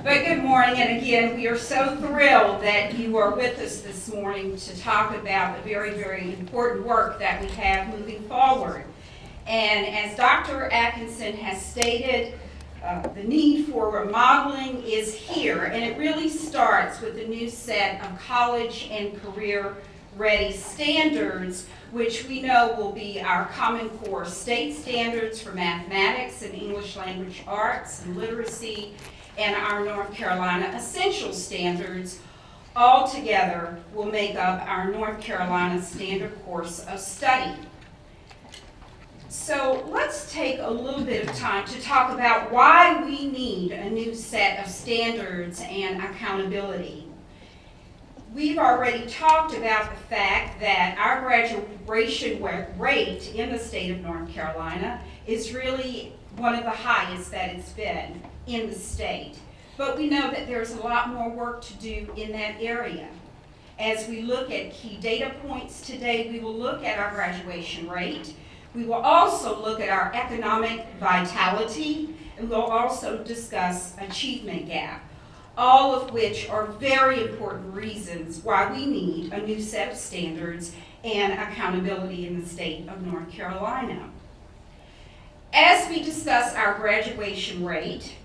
But good morning, and again, we are so thrilled that you are with us this morning to talk about the very, very important work that we have moving forward. And as Dr. Atkinson has stated, the need for remodeling is here, and it really starts with the new set of college and career ready standards, which we know will be our Common Core state standards for mathematics and English language arts and literacy, and our North Carolina essential standards. All together will make up our North Carolina standard course of study. So let's take a little bit of time to talk about why we need a new set of standards and accountability. We've already talked about the fact that our graduation rate in the state of North Carolina is really one of the highest that it's been in the state. But we know that there's a lot more work to do in that area. As we look at key data points today, we will look at our graduation rate. We will also look at our economic vitality, and we'll also discuss achievement gap, all of which are very important reasons why we need a new set of standards and accountability in the state of North Carolina. As we discuss our graduation rate,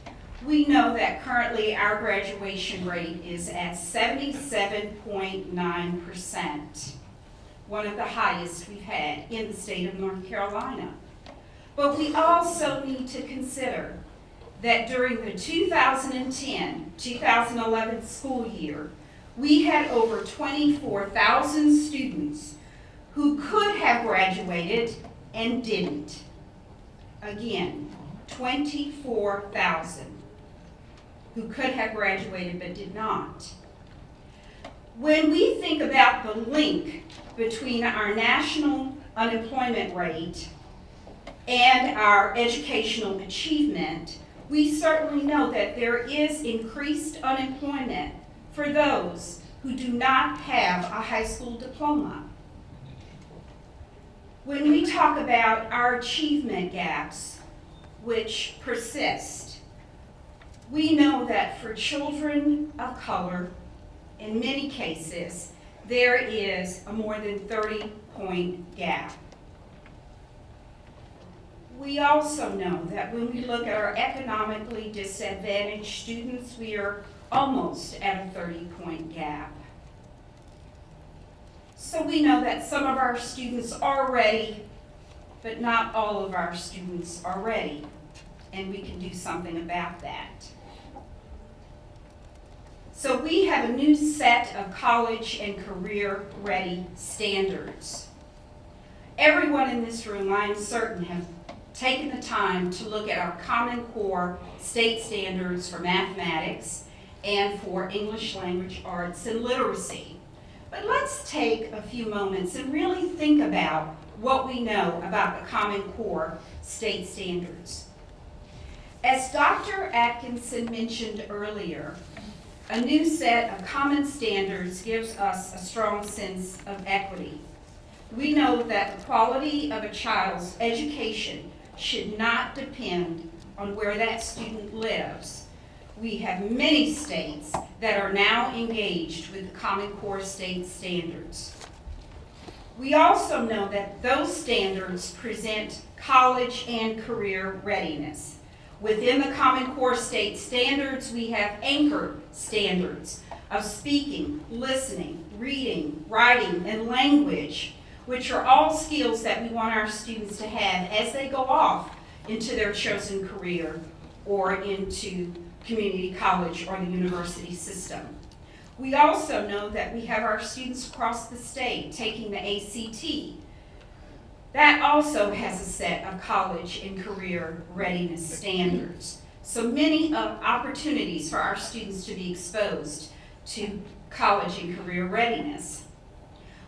we know that currently our graduation rate is at 77.9%, one of the highest we've had in the state of North Carolina. But we also need to consider that during the 2010-2011 school year, we had over 24,000 students who could have graduated and didn't. Again, 24,000 who could have graduated but did not. When we think about the link between our national unemployment rate and our educational achievement, we certainly know that there is increased unemployment for those who do not have a high school diploma. When we talk about our achievement gaps, which persist, we know that for children of color, in many cases, there is a more than 30-point gap. We also know that when we look at our economically disadvantaged students, we are almost at a 30-point gap. So we know that some of our students are ready, but not all of our students are ready, and we can do something about that. So we have a new set of college and career ready standards. Everyone in this room, I am certain, have taken the time to look at our Common Core state standards for mathematics and for English language arts and literacy. But let's take a few moments and really think about what we know about the Common Core state standards. As Dr. Atkinson mentioned earlier, a new set of common standards gives us a strong sense of equity. We know that the quality of a child's education should not depend on where that student lives. We have many states that are now engaged with the Common Core state standards. We also know that those standards present college and career readiness. Within the Common Core state standards, we have anchor standards of speaking, listening, reading, writing, and language, which are all skills that we want our students to have as they go off into their chosen career or into community college or the university system. We also know that we have our students across the state taking the ACT. That also has a set of college and career readiness standards. So many opportunities for our students to be exposed to college and career readiness.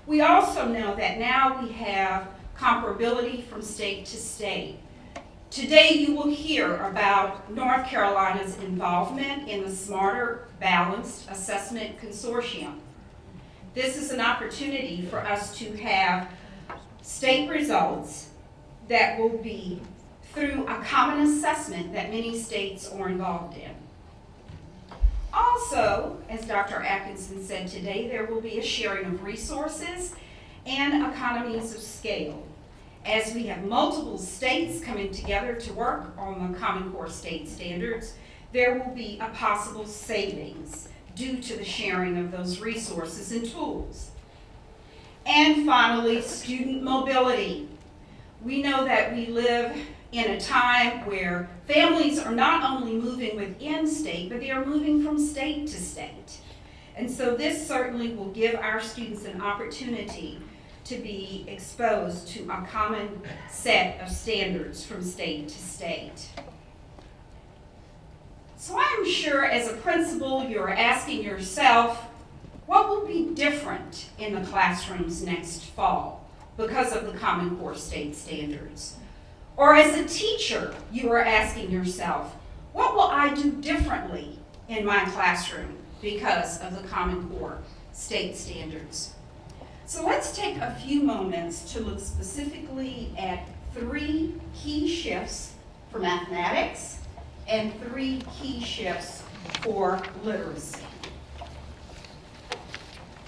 We also know that now we have comparability from state to state. Today you will hear about North Carolina's involvement in the Smarter Balanced Assessment Consortium. This is an opportunity for us to have state results that will be through a common assessment that many states are involved in. Also, as Dr. Atkinson said today, there will be a sharing of resources and economies of scale. As we have multiple states coming together to work on the Common Core state standards, there will be a possible savings due to the sharing of those resources and tools. And finally, student mobility. We know that we live in a time where families are not only moving within state, but they are moving from state to state. And so this certainly will give our students an opportunity to be exposed to a common set of standards from state to state. So I'm sure as a principal, you're asking yourself, what will be different in the classrooms next fall because of the Common Core state standards? Or as a teacher, you are asking yourself, what will I do differently in my classroom because of the Common Core state standards? So let's take a few moments to look specifically at 3 key shifts for mathematics and 3 key shifts for literacy.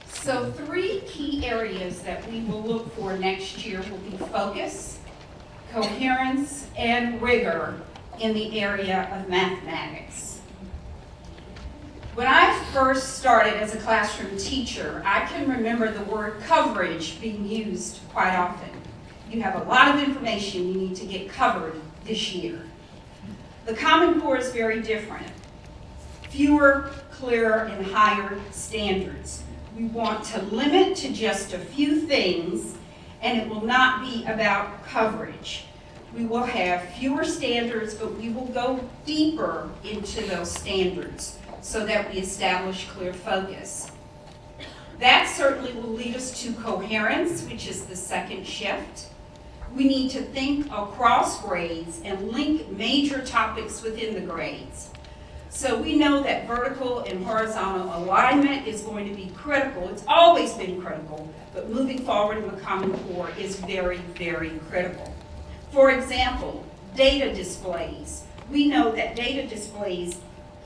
So 3 key areas that we will look for next year will be focus, coherence, and rigor in the area of mathematics. When I first started as a classroom teacher, I can remember the word coverage being used quite often. You have a lot of information you need to get covered this year. The Common Core is very different. Fewer, clearer, and higher standards. We want to limit to just a few things, and it will not be about coverage. We will have fewer standards, but we will go deeper into those standards so that we establish clear focus. That certainly will lead us to coherence, which is the second shift. We need to think across grades and link major topics within the grades. So we know that vertical and horizontal alignment is going to be critical. It's always been critical, but moving forward in the Common Core is very, very critical. For example, data displays. We know that data displays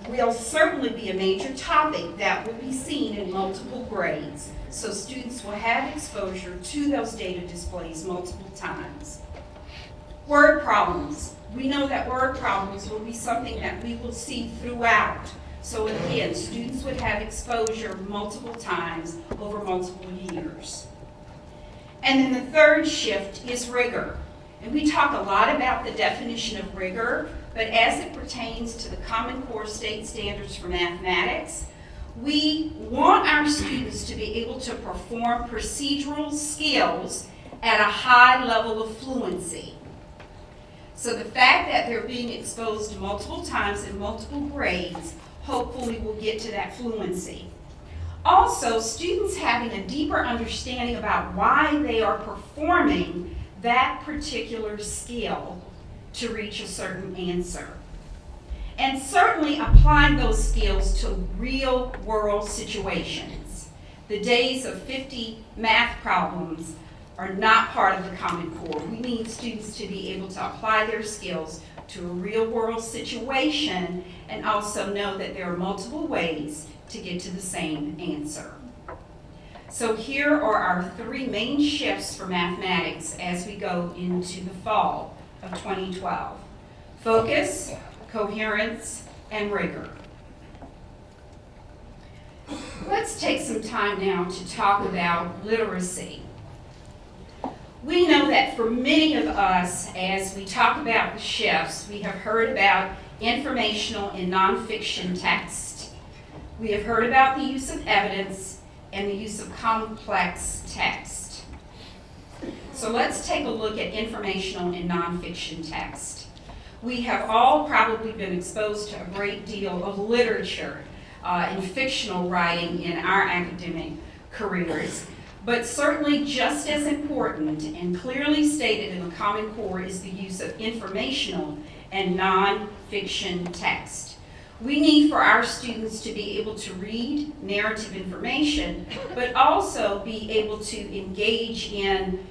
will certainly be a major topic that will be seen in multiple grades. So students will have exposure to those data displays multiple times. Word problems. We know that word problems will be something that we will see throughout. So again, students would have exposure multiple times over multiple years. And then the third shift is rigor. And we talk a lot about the definition of rigor, but as it pertains to the Common Core state standards for mathematics, we want our students to be able to perform procedural skills at a high level of fluency. So the fact that they're being exposed multiple times in multiple grades hopefully will get to that fluency. Also, students having a deeper understanding about why they are performing that particular skill to reach a certain answer. And certainly applying those skills to real world situations. The days of 50 math problems are not part of the Common Core. We need students to be able to apply their skills to a real world situation and also know that there are multiple ways to get to the same answer. So here are our 3 main shifts for mathematics as we go into the fall of 2012. Focus, coherence, and rigor. Let's take some time now to talk about literacy. We know that for many of us, as we talk about the shifts, we have heard about informational and nonfiction text. We have heard about the use of evidence and the use of complex text. So let's take a look at informational and nonfiction text. We have all probably been exposed to a great deal of literature and fictional writing in our academic careers. But certainly just as important and clearly stated in the Common Core is the use of informational and nonfiction text. We need for our students to be able to read narrative information, but also be able to engage in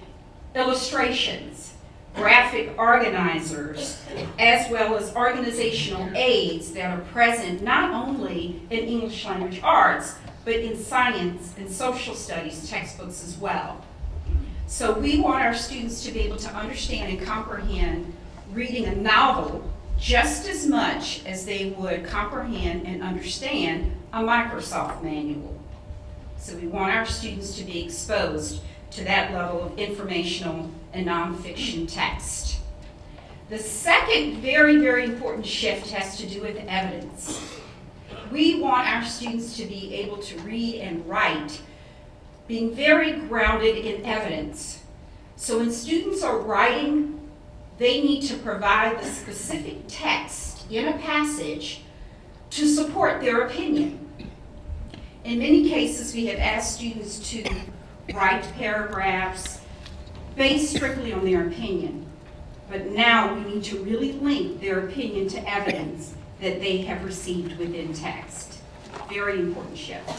illustrations, graphic organizers, as well as organizational aids that are present not only in English language arts, but in science and social studies textbooks as well. So we want our students to be able to understand and comprehend reading a novel just as much as they would comprehend and understand a Microsoft manual. So we want our students to be exposed to that level of informational and nonfiction text. The second very, very important shift has to do with evidence. We want our students to be able to read and write, being very grounded in evidence. So when students are writing, they need to provide the specific text in a passage to support their opinion. In many cases, we have asked students to write paragraphs based strictly on their opinion. But now we need to really link their opinion to evidence that they have received within text. Very important shift.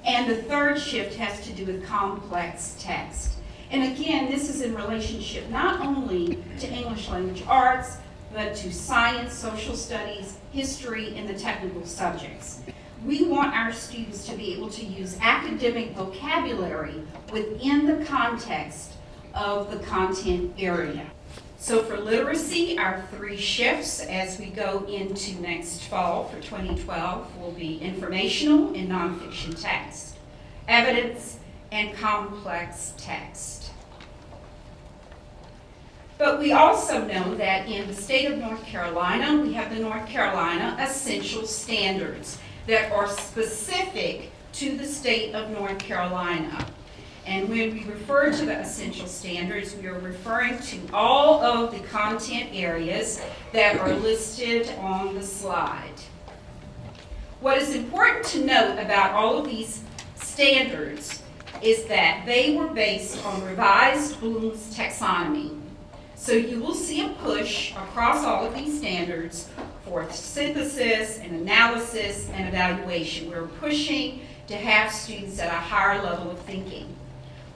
And the third shift has to do with complex text. And again, this is in relationship not only to English language arts, but to science, social studies, history, and the technical subjects. We want our students to be able to use academic vocabulary within the context of the content area. So for literacy, our three shifts as we go into next fall for 2012 will be informational and nonfiction text, evidence, and complex text. But we also know that in the state of North Carolina, we have the North Carolina Essential Standards that are specific to the state of North Carolina. And when we refer to the essential standards, we are referring to all of the content areas that are listed on the slide. What is important to note about all of these standards is that they were based on revised Bloom's taxonomy. So you will see a push across all of these standards for synthesis and analysis and evaluation. We're pushing to have students at a higher level of thinking.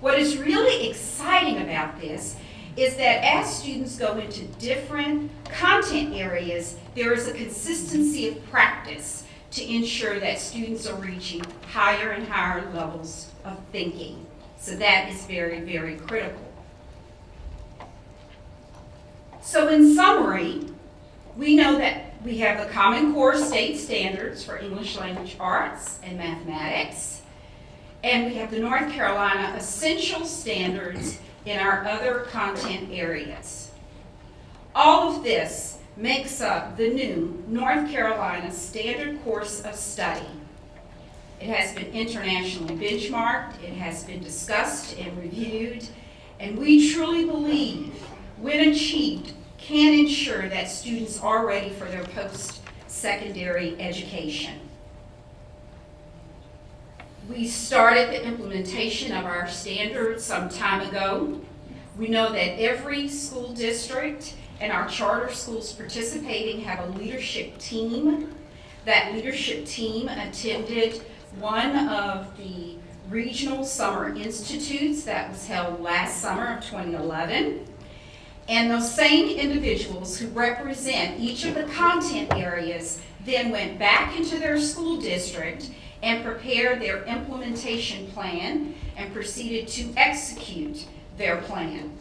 What is really exciting about this is that as students go into different content areas, there is a consistency of practice to ensure that students are reaching higher and higher levels of thinking. So that is very, very critical. So in summary, we know that we have the Common Core state standards for English language arts and mathematics. And we have the North Carolina Essential Standards in our other content areas. All of this makes up the new North Carolina Standard Course of Study. It has been internationally benchmarked, it has been discussed and reviewed, and we truly believe, when achieved, can ensure that students are ready for their post-secondary education. We started the implementation of our standards some time ago. We know that every school district and our charter schools participating have a leadership team. That leadership team attended one of the regional summer institutes that was held last summer of 2011. And those same individuals who represent each of the content areas then went back into their school district and prepared their implementation plan and proceeded to execute their plan.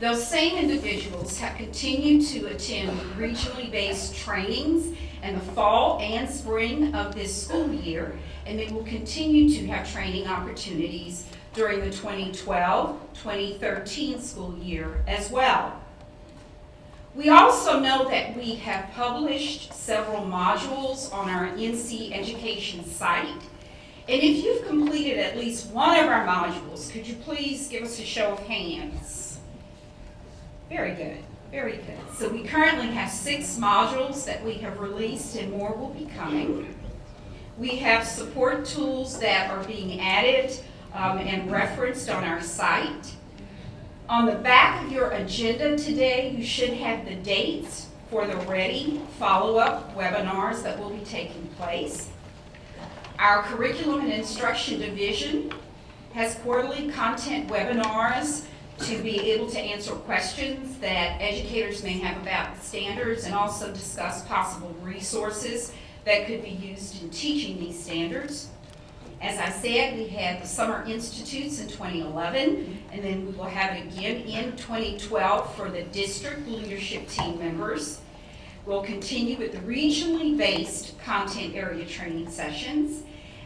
Those same individuals have continued to attend regionally based trainings in the fall and spring of this school year, and they will continue to have training opportunities during the 2012-2013 school year as well. We also know that we have published several modules on our NC Education site. And if you've completed at least one of our modules, could you please give us a show of hands? Very good, very good. So we currently have 6 modules that we have released and more will be coming. We have support tools that are being added and referenced on our site. On the back of your agenda today, you should have the dates for the READY follow-up webinars that will be taking place. Our Curriculum and Instruction Division has quarterly content webinars to be able to answer questions that educators may have about the standards and also discuss possible resources that could be used in teaching these standards. As I said, we had the Summer Institutes in 2011, and then we will have it again in 2012 for the district leadership team members. We'll continue with the regionally based content area training sessions.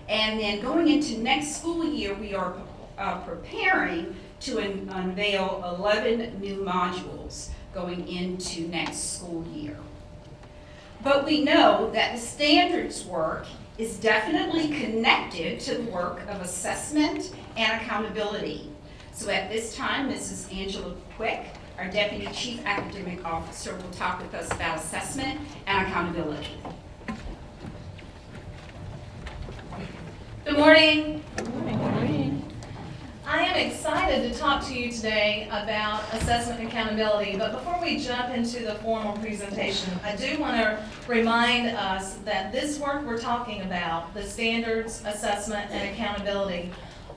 And then going into next school year, we are preparing to unveil 11 new modules going into next school year. But we know that the standards work is definitely connected to the work of assessment and accountability. So at this time, Mrs. Angela Quick, our Deputy Chief Academic Officer, will talk with us about assessment and accountability. Good morning. Good morning. Good morning. I am excited to talk to you today about assessment and accountability, but before we jump into the formal presentation, I do want to remind us that this work we're talking about, the standards, assessment, and accountability,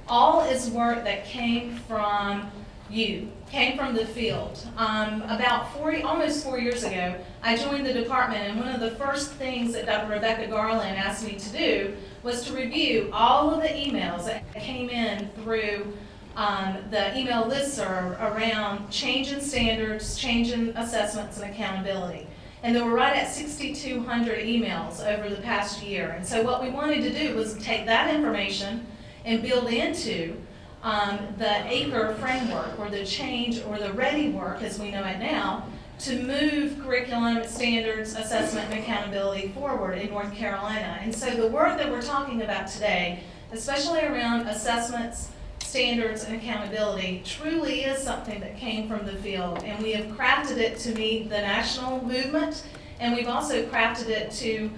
all is work that came from you, came from the field. Almost 4 years ago, I joined the department, and one of the first things that Dr. Rebecca Garland asked me to do was to review all of the emails that came in through the email listserv around change in standards, change in assessments, and accountability. And there were right at 6,200 emails over the past year. And so what we wanted to do was take that information and build into the ACRE framework, or the change, or the READY work as we know it now, to move curriculum, standards, assessment, and accountability forward in North Carolina. And so the work that we're talking about today, especially around assessments, standards, and accountability, truly is something that came from the field. And we have crafted it to meet the national movement, and we've also crafted it to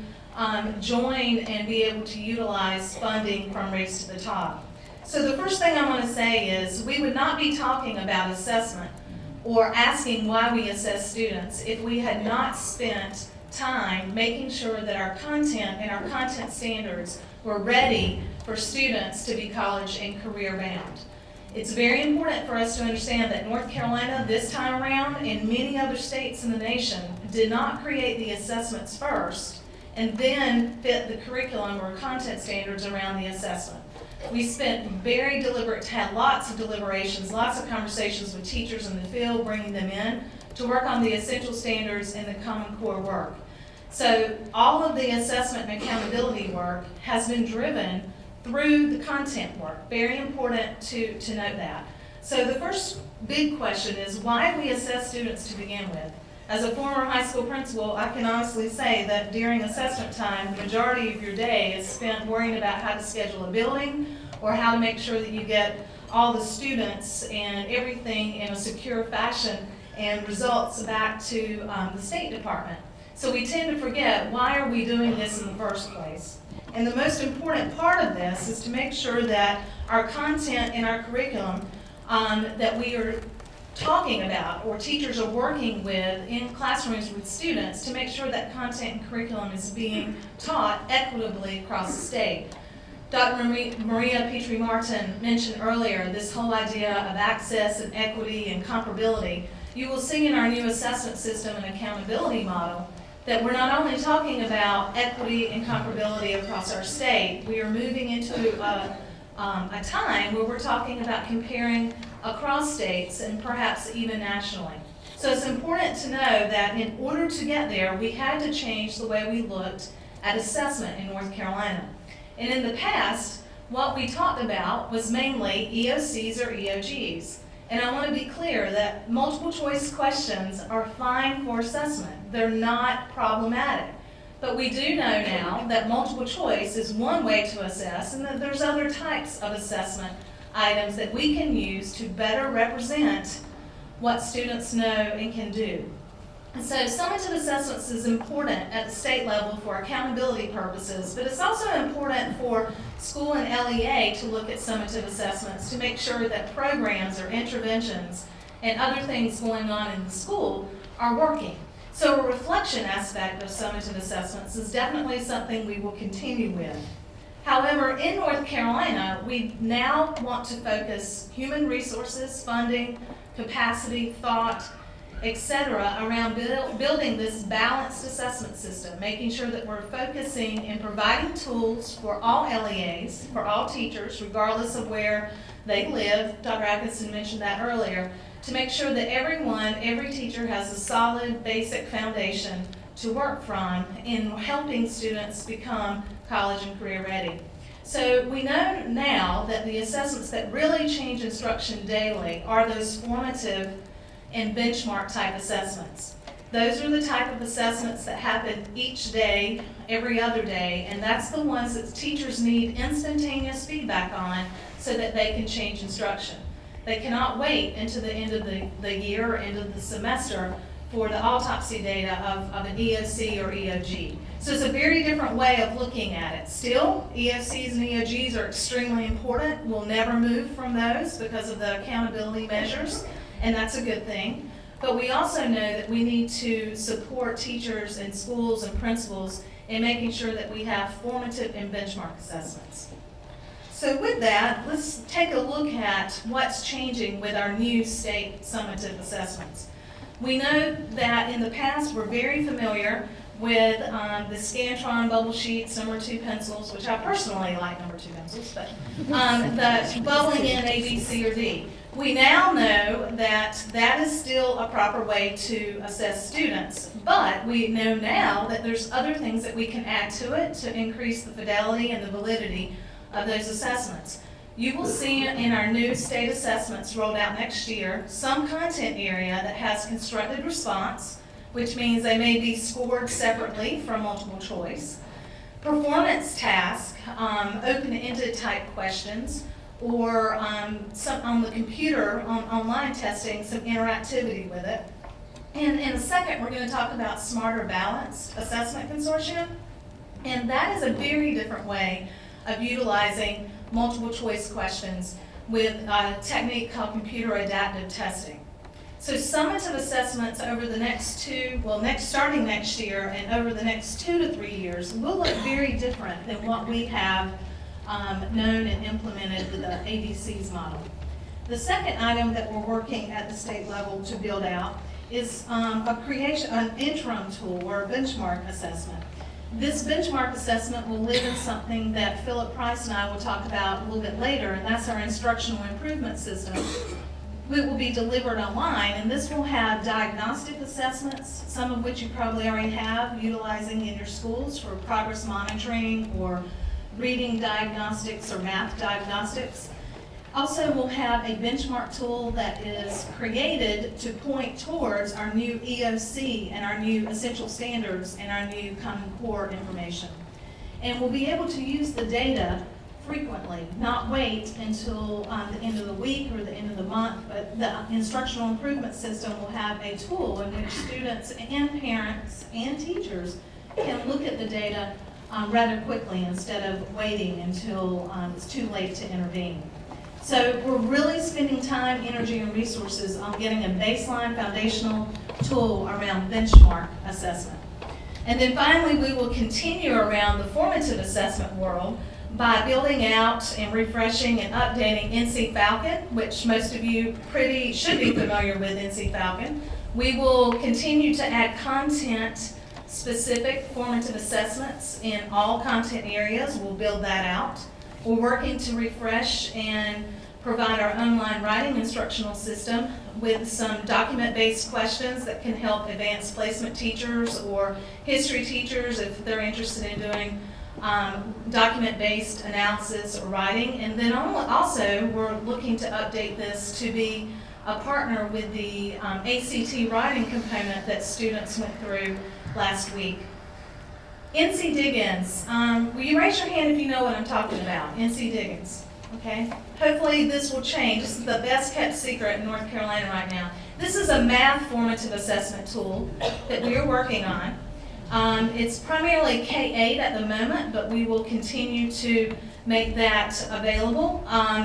join and be able to utilize funding from Race to the Top. So the first thing I want to say is we would not be talking about assessment or asking why we assess students if we had not spent time making sure that our content and our content standards were ready for students to be college and career bound. It's very important for us to understand that North Carolina this time around, and many other states in the nation, did not create the assessments first and then fit the curriculum or content standards around the assessment. We had lots of deliberations, lots of conversations with teachers in the field, bringing them in to work on the essential standards and the Common Core work. So all of the assessment and accountability work has been driven through the content work. Very important to note that. So the first big question is why we assess students to begin with. As a former high school principal, I can honestly say that during assessment time, the majority of your day is spent worrying about how to schedule a building or how to make sure that you get all the students and everything in a secure fashion and results back to the State Department. So we tend to forget, why are we doing this in the first place? And the most important part of this is to make sure that our content in our curriculum that we are talking about, or teachers are working with in classrooms with students, to make sure that content and curriculum is being taught equitably across the state. Dr. Maria Pitre-Martin mentioned earlier this whole idea of access and equity and comparability. You will see in our new assessment system and accountability model that we're not only talking about equity and comparability across our state, we are moving into a time where we're talking about comparing across states and perhaps even nationally. So it's important to know that in order to get there, we had to change the way we looked at assessment in North Carolina. And in the past, what we talked about was mainly EOCs or EOGs. And I want to be clear that multiple choice questions are fine for assessment. They're not problematic. But we do know now that multiple choice is one way to assess, and that there's other types of assessment items that we can use to better represent what students know and can do. And so summative assessments is important at the state level for accountability purposes, but it's also important for school and LEA to look at summative assessments to make sure that programs or interventions and other things going on in the school are working. So a reflection aspect of summative assessments is definitely something we will continue with. However, in North Carolina, we now want to focus human resources, funding, capacity, thought, etc., around building this balanced assessment system, making sure that we're focusing and providing tools for all LEAs, for all teachers, regardless of where they live. Dr. Atkinson mentioned that earlier, to make sure that every teacher has a solid basic foundation to work from in helping students become college and career ready. So we know now that the assessments that really change instruction daily are those formative and benchmark type assessments. Those are the type of assessments that happen each day, every other day, and that's the ones that teachers need instantaneous feedback on so that they can change instruction. They cannot wait until the end of the year or end of the semester for the autopsy data of an EOC or EOG. So it's a very different way of looking at it. Still, EOCs and EOGs are extremely important. We'll never move from those because of the accountability measures, and that's a good thing. But we also know that we need to support teachers and schools and principals in making sure that we have formative and benchmark assessments. So with that, let's take a look at what's changing with our new state summative assessments. We know that in the past we're very familiar with the Scantron bubble sheets, number 2 pencils, which I personally like number 2 pencils, but the bubbling in A, B, C, or D. We now know that that is still a proper way to assess students, but we know now that there's other things that we can add to it to increase the fidelity and the validity of those assessments. You will see in our new state assessments rolled out next year some content area that has constructed response, which means they may be scored separately from multiple choice, performance task, open-ended type questions, or some on the computer, online testing, some interactivity with it. And in a second, we're going to talk about Smarter Balanced Assessment Consortium, and that is a very different way of utilizing multiple choice questions with a technique called computer adaptive testing. So summative assessments over the starting next year and over the next 2 to 3 years will look very different than what we have known and implemented with the ABCs model. The second item that we're working at the state level to build out is an interim tool or a benchmark assessment. This benchmark assessment will live in something that Philip Price and I will talk about a little bit later, and that's our instructional improvement system. It will be delivered online, and this will have diagnostic assessments, some of which you probably already have, utilizing in your schools for progress monitoring or reading diagnostics or math diagnostics. Also, we'll have a benchmark tool that is created to point towards our new EOC and our new essential standards and our new Common Core information. And we'll be able to use the data frequently, not wait until the end of the week or the end of the month, but the instructional improvement system will have a tool in which students and parents and teachers can look at the data rather quickly instead of waiting until it's too late to intervene. So we're really spending time, energy, and resources on getting a baseline foundational tool around benchmark assessment. And then finally, we will continue around the formative assessment world by building out and refreshing and updating NC Falcon, which most of you should be familiar with NC Falcon. We will continue to add content-specific formative assessments in all content areas. We'll build that out. We're working to refresh and provide our online writing instructional system with some document-based questions that can help advanced placement teachers or history teachers if they're interested in doing document-based analysis or writing. And then also we're looking to update this to be a partner with the ACT writing component that students went through last week. NC Diggins, will you raise your hand if you know what I'm talking about? NC Diggins, okay? Hopefully this will change. This is the best kept secret in North Carolina right now. This is a math formative assessment tool that we are working on. It's primarily K-8 at the moment, but we will continue to make that available.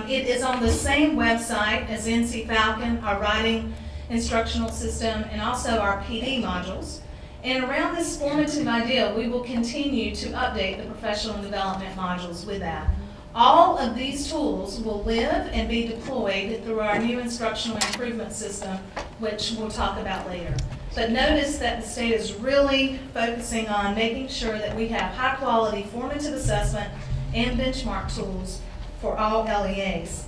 It is on the same website as NC Falcon, our writing instructional system, and also our PD modules. And around this formative idea, we will continue to update the professional development modules with that. All of these tools will live and be deployed through our new instructional improvement system, which we'll talk about later. But notice that the state is really focusing on making sure that we have high-quality formative assessment and benchmark tools for all LEAs.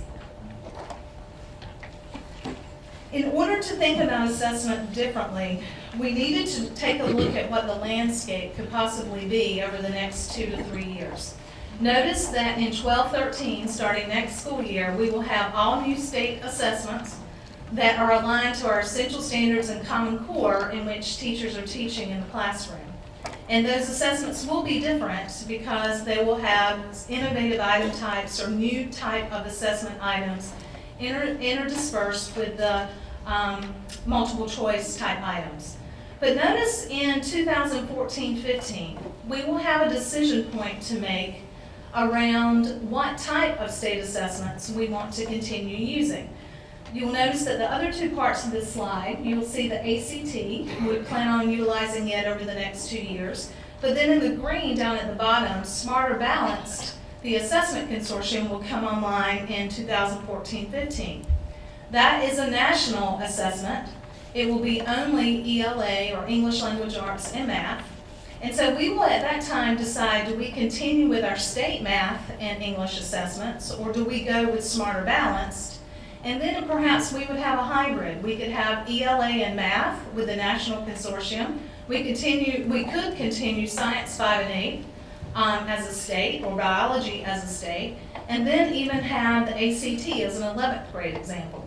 In order to think about assessment differently, we needed to take a look at what the landscape could possibly be over the next 2 to 3 years. Notice that in 12-13, starting next school year, we will have all new state assessments that are aligned to our essential standards and common core in which teachers are teaching in the classroom. And those assessments will be different because they will have innovative item types or new type of assessment items interdispersed with the multiple choice type items. But notice in 2014-15, we will have a decision point to make around what type of state assessments we want to continue using. You'll notice that the other two parts of this slide, you will see the ACT. We plan on utilizing it over the next 2 years. But then in the green down at the bottom, Smarter Balanced, the assessment consortium will come online in 2014-15. That is a national assessment. It will be only ELA, or English Language Arts and Math. And so we will at that time decide, do we continue with our state math and English assessments, or do we go with Smarter Balanced? And then perhaps we would have a hybrid. We could have ELA and math with the national consortium. We could continue Science 5 and 8 as a state, or biology as a state, and then even have the ACT as an 11th grade example.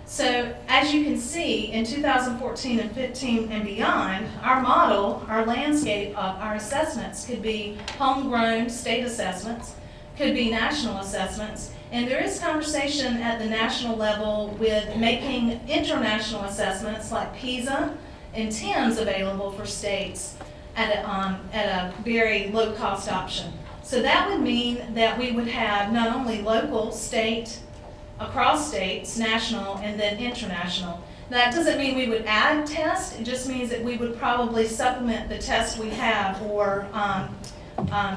So as you can see, in 2014 and 15 and beyond, our model, our landscape of our assessments could be homegrown state assessments, could be national assessments, and there is conversation at the national level with making international assessments like PISA and TIMSS available for states at a very low-cost option. So that would mean that we would have not only local, state, across states, national, and then international. That doesn't mean we would add tests, it just means that we would probably supplement the tests we have, or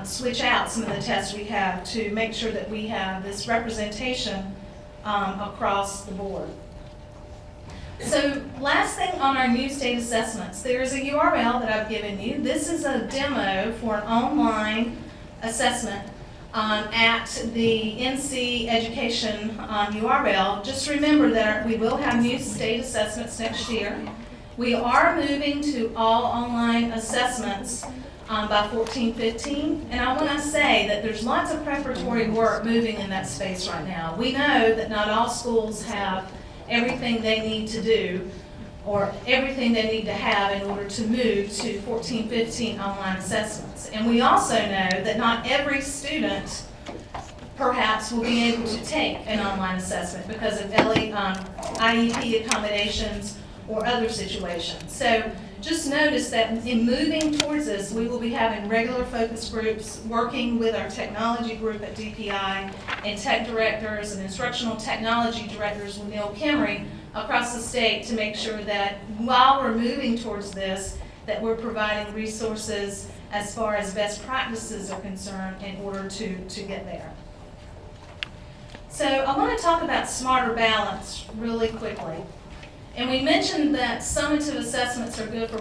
switch out some of the tests we have to make sure that we have this representation across the board. So last thing on our new state assessments, there's a URL that I've given you. This is a demo for an online assessment at the NC Education URL. Just remember that we will have new state assessments next year. We are moving to all online assessments by 14-15, and I want to say that there's lots of preparatory work moving in that space right now. We know that not all schools have everything they need to do or everything they need to have in order to move to 14-15 online assessments. And we also know that not every student perhaps will be able to take an online assessment because of IEP accommodations or other situations. So just notice that in moving towards this, we will be having regular focus groups, working with our technology group at DPI and tech directors and instructional technology directors with Neil Kimmery across the state to make sure that while we're moving towards this, that we're providing resources as far as best practices are concerned in order to get there. So I want to talk about Smarter Balance really quickly. And we mentioned that summative assessments are good for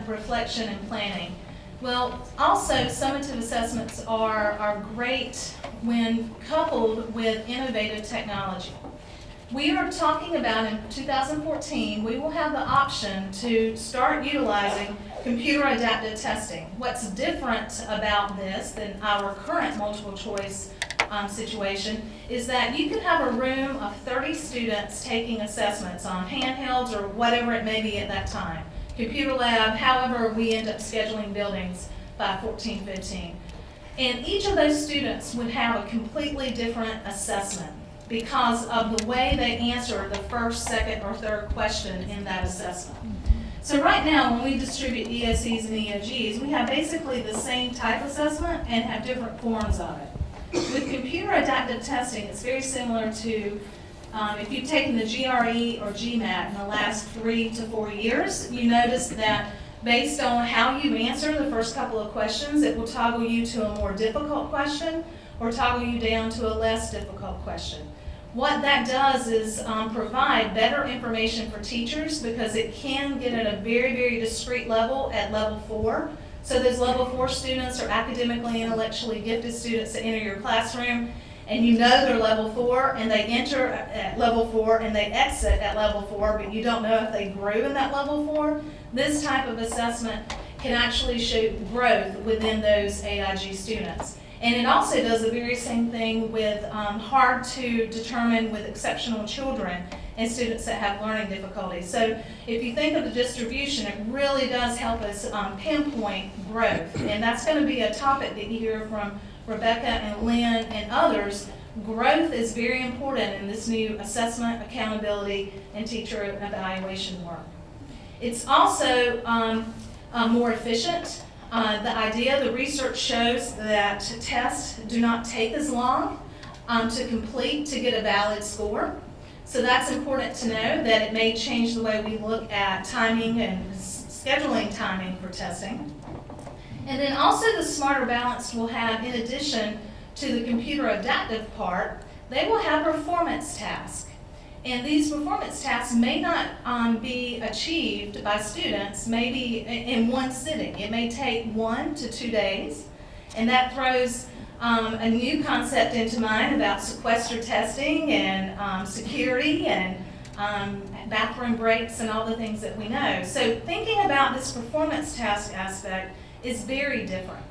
reflection and planning. Well, also summative assessments are great when coupled with innovative technology. We are talking about in 2014, we will have the option to start utilizing computer adaptive testing. What's different about this than our current multiple choice situation is that you could have a room of 30 students taking assessments on handhelds or whatever it may be at that time, computer lab, however we end up scheduling buildings by 14-15. And each of those students would have a completely different assessment because of the way they answer the first, second, or third question in that assessment. So right now, when we distribute ESEs and EOGs, we have basically the same type assessment and have different forms of it. With computer adaptive testing, it's very similar to if you've taken the GRE or GMAT in the last 3 to 4 years, you notice that Based on how you answer the first couple of questions, it will toggle you to a more difficult question or toggle you down to a less difficult question. What that does is provide better information for teachers because it can get at a very, very discrete level at level 4. So those level 4 students are academically, intellectually gifted students that enter your classroom, and you know they're level 4, and they enter at level 4 and they exit at level 4, but you don't know if they grew in that level 4. This type of assessment can actually show growth within those AIG students. And it also does the very same thing with hard to determine with exceptional children and students that have learning difficulties. So if you think of the distribution, it really does help us pinpoint growth. And that's going to be a topic that you hear from Rebecca and Lynn and others. Growth is very important in this new assessment, accountability, and teacher evaluation work. It's also more efficient. The research shows that tests do not take as long to complete to get a valid score. So that's important to know that it may change the way we look at timing and scheduling timing for testing. And then also the Smarter Balanced will have, in addition to the computer adaptive part, they will have performance tasks. And these performance tasks may not be achieved by students maybe in one sitting. It may take 1 to 2 days, and that throws a new concept into mind about sequester testing and security and bathroom breaks and all the things that we know. So thinking about this performance task aspect is very different,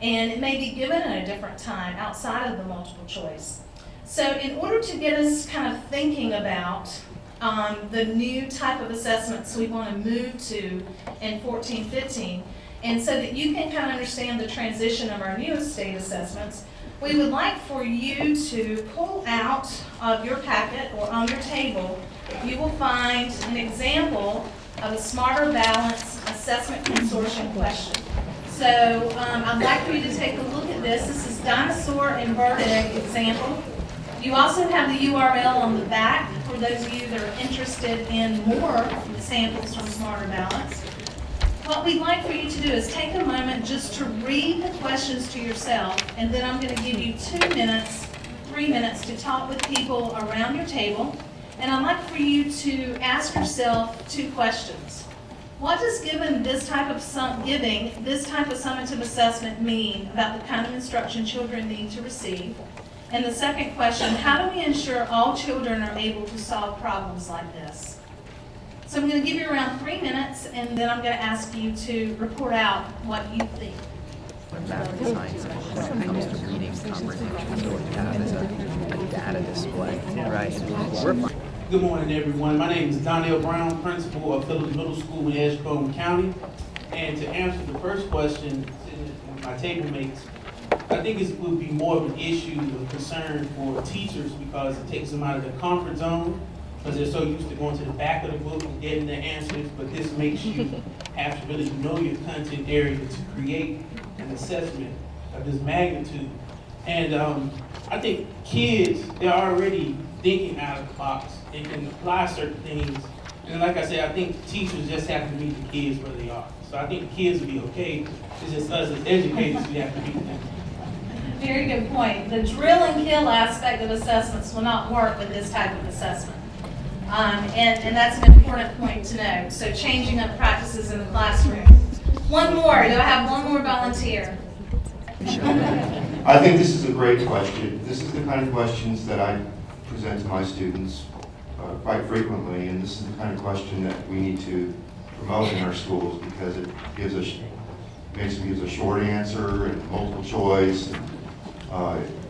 and it may be given at a different time outside of the multiple choice. So in order to get us kind of thinking about the new type of assessments we want to move to in 14-15, and so that you can kind of understand the transition of our newest state assessments, we would like for you to pull out of your packet or on your table, you will find an example of a Smarter Balanced Assessment Consortium question. So I'd like for you to take a look at this. This is dinosaur and bird egg example. You also have the URL on the back for those of you that are interested in more samples from Smarter Balanced. What we'd like for you to do is take a moment just to read the questions to yourself, and then I'm going to give you 2 minutes, 3 minutes to talk with people around your table. And I'd like for you to ask yourself 2 questions. What does giving this type of summative assessment mean about the kind of instruction children need to receive? And the second question, how do we ensure all children are able to solve problems like this? So I'm going to give you around 3 minutes, and then I'm going to ask you to report out what you think. Data display, right? Good morning, everyone. My name is Donnell Brown, principal of Phillips Middle School in Edgecombe County. And to answer the first question, my table mates, I think it would be more of an issue of concern for teachers because it takes them out of their comfort zone because they're so used to going to the back of the book and getting their answers, but this makes you have to really know your content area to create an assessment of this magnitude. And I think kids, they're already thinking out of the box. They can apply certain things. And like I said, I think teachers just have to meet the kids where they are. So I think the kids will be okay. It's just us as educators who have to meet them. Very good point. The drill and kill aspect of assessments will not work with this type of assessment. And that's an important point to know. So changing up practices in the classroom. One more. Do I have one more volunteer? I think this is a great question. This is the kind of questions that I present to my students quite frequently, and this is the kind of question that we need to promote in our schools because it basically gives a short answer and multiple choice.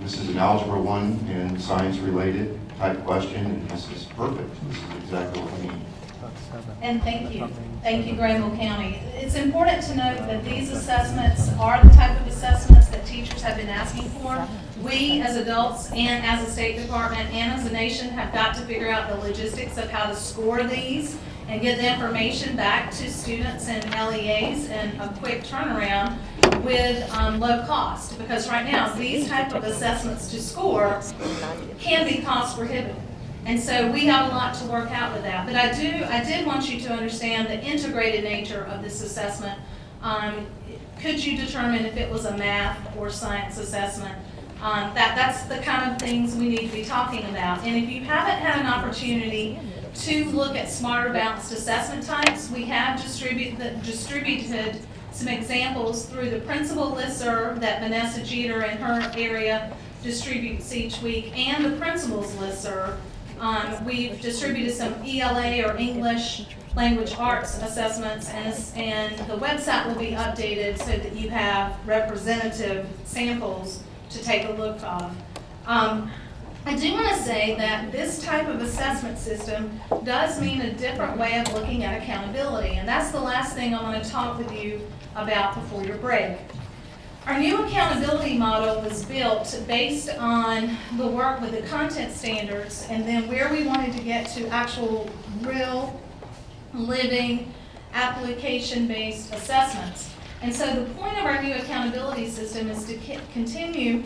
This is an Algebra 1 and science-related type question, and this is perfect. This is exactly what we need. And thank you. Thank you, Granville County. It's important to note that these assessments are the type of assessments that teachers have been asking for. We as adults and as a State Department and as a nation have got to figure out the logistics of how to score these and get the information back to students and LEAs in a quick turnaround with low cost. Because right now, these type of assessments to score can be cost prohibitive. And so we have a lot to work out with that. But I did want you to understand the integrated nature of this assessment. Could you determine if it was a math or science assessment? That's the kind of things we need to be talking about. And if you haven't had an opportunity to look at smarter balanced assessment types, we have distributed some examples through the principal listserv that Vanessa Jeter in her area distributes each week, and the principal's listserv. We've distributed some ELA or English language arts assessments, and the website will be updated so that you have representative samples to take a look of. I do want to say that this type of assessment system does mean a different way of looking at accountability, and that's the last thing I want to talk with you about before your break. Our new accountability model was built based on the work with the content standards and then where we wanted to get to actual real, living, application-based assessments. And so the point of our new accountability system is to continue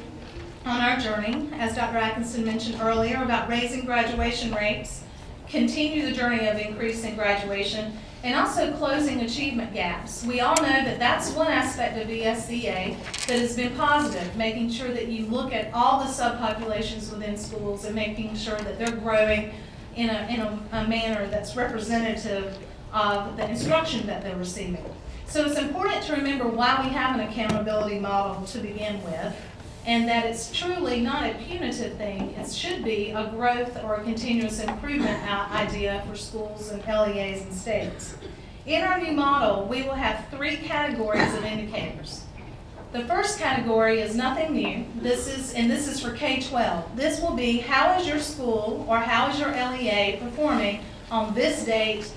on our journey, as Dr. Atkinson mentioned earlier, about raising graduation rates, continue the journey of increasing graduation, and also closing achievement gaps. We all know that that's one aspect of ESCA that has been positive, making sure that you look at all the subpopulations within schools and making sure that they're growing in a manner that's representative of the instruction that they're receiving. So it's important to remember why we have an accountability model to begin with, and that it's truly not a punitive thing. It should be a growth or a continuous improvement idea for schools and LEAs and states. In our new model, we will have 3 categories of indicators. The first category is nothing new. This is for K-12. This will be how is your school or how is your LEA performing on this date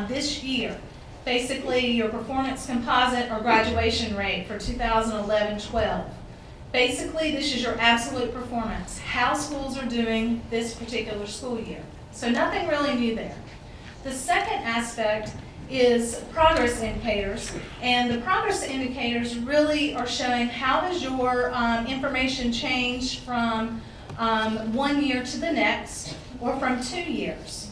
this year. Basically, your performance composite or graduation rate for 2011-12. Basically, this is your absolute performance, how schools are doing this particular school year. So nothing really new there. The second aspect is progress indicators, and the progress indicators really are showing how does your information change from 1 year to the next or from 2 years.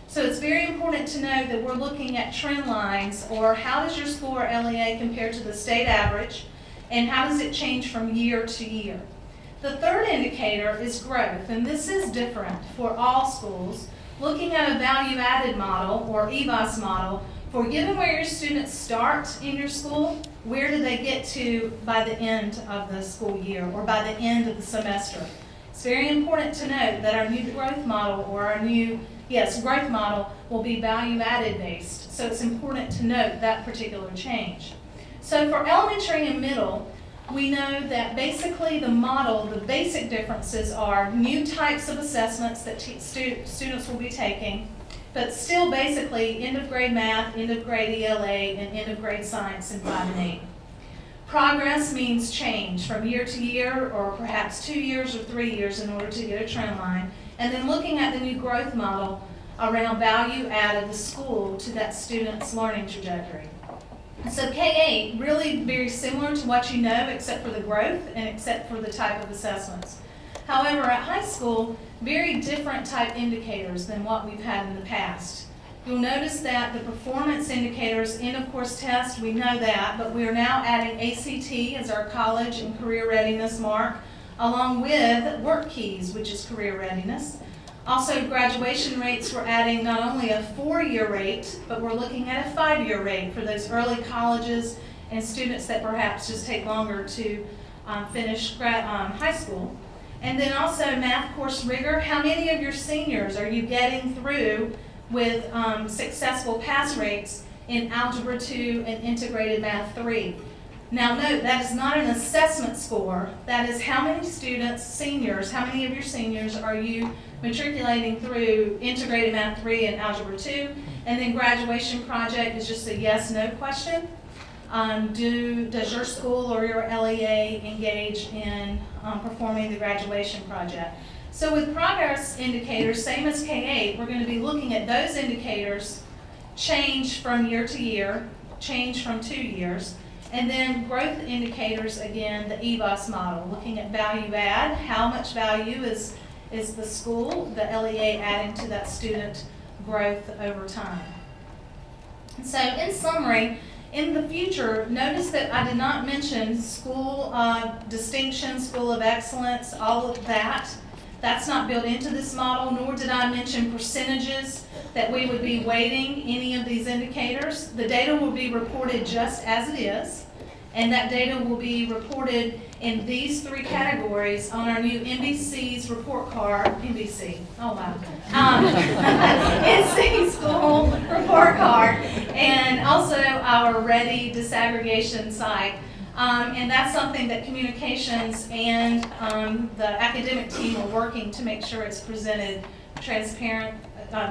So it's very important to know that we're looking at trend lines, or how does your school or LEA compare to the state average, and how does it change from year to year. The third indicator is growth, and this is different for all schools. Looking at a value-added model or EVAS model for given where your students start in your school, where do they get to by the end of the school year or by the end of the semester. It's very important to note that our new growth model or our new growth model will be value-added based. So it's important to note that particular change. So for elementary and middle, we know that basically the model, the basic differences are new types of assessments that students will be taking, but still basically end of grade math, end of grade ELA, and end of grade science in 5 and 8. Progress means change from year to year, or perhaps 2 years or 3 years in order to get a trend line. And then looking at the new growth model around value added the school to that student's learning trajectory. So K-8, really very similar to what you know except for the growth and except for the type of assessments. However, at high school, very different type indicators than what we've had in the past. You'll notice that the performance indicators, end of course test, we know that, but we are now adding ACT as our college and career readiness mark, along with work keys, which is career readiness. Also, graduation rates, we're adding not only a 4-year rate, but we're looking at a 5-year rate for those early colleges and students that perhaps just take longer to finish high school. And then also math course rigor, how many of your seniors are you getting through with successful pass rates in Algebra 2 and Integrated Math 3? Now note, that is not an assessment score. That is how many students, seniors, how many of your seniors are you matriculating through Integrated Math 3 and Algebra 2? And then graduation project is just a yes/no question. Does your school or your LEA engage in performing the graduation project? So with progress indicators, same as K-8, we're going to be looking at those indicators change from year to year, change from 2 years. And then growth indicators, again, the EVAS model, looking at value add, how much value is is the school, the LEA adding to that student growth over time. So in summary, in the future, notice that I did not mention school distinction, school of excellence, all of that. That's not built into this model, nor did I mention percentages that we would be weighting any of these indicators. The data will be reported just as it is, and that data will be reported in these three categories on our new NBC's report card, NBC, oh wow. NC school report card, and also our Ready disaggregation site. And that's something that communications and the academic team are working to make sure it's presented transparent,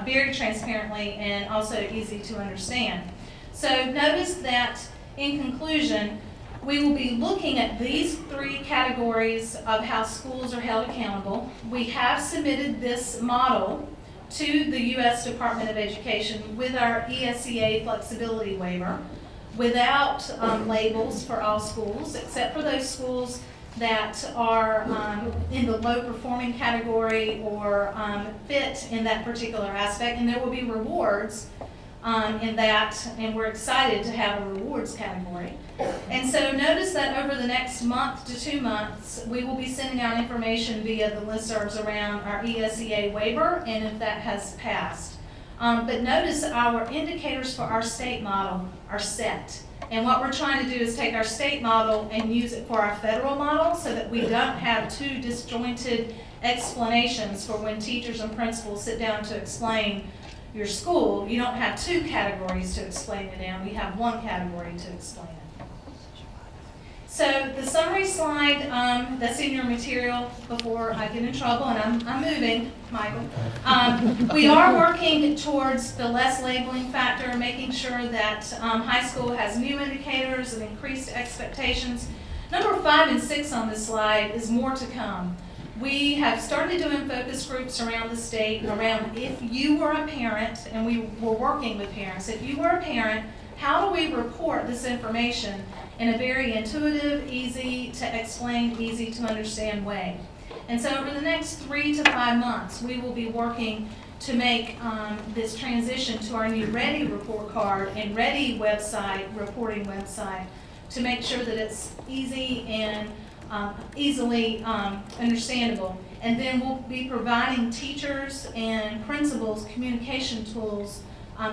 very transparently and also easy to understand. So notice that in conclusion, we will be looking at these three categories of how schools are held accountable. We have submitted this model to the U.S. Department of Education with our ESEA flexibility waiver, without labels for all schools, except for those schools that are in the low performing category or fit in that particular aspect, and there will be rewards in that, and we're excited to have a rewards category. And so notice that over the next month to 2 months, we will be sending out information via the listservs around our ESEA waiver and if that has passed. But notice our indicators for our state model are set. And what we're trying to do is take our state model and use it for our federal model so that we don't have two disjointed explanations for when teachers and principals sit down to explain your school. You don't have two categories to explain it in. We have one category to explain it. So the summary slide that's in your material before I get in trouble, and I'm moving, Michael. We are working towards the less labeling factor, making sure that high school has new indicators and increased expectations. Number 5 and 6 on this slide is more to come. We have started doing focus groups around the state around if you were a parent, and we were working with parents. If you were a parent, how do we report this information in a very intuitive, easy to explain, easy to understand way? And so over the next 3 to 5 months, we will be working to make this transition to our new Ready report card and Ready website, reporting website, to make sure that it's easy and easily understandable. And then we'll be providing teachers and principals communication tools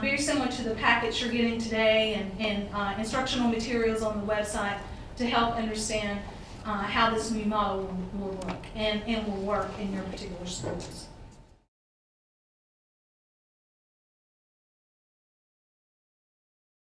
very similar to the package you're getting today and instructional materials on the website to help understand how this new model will work and will work in your particular schools.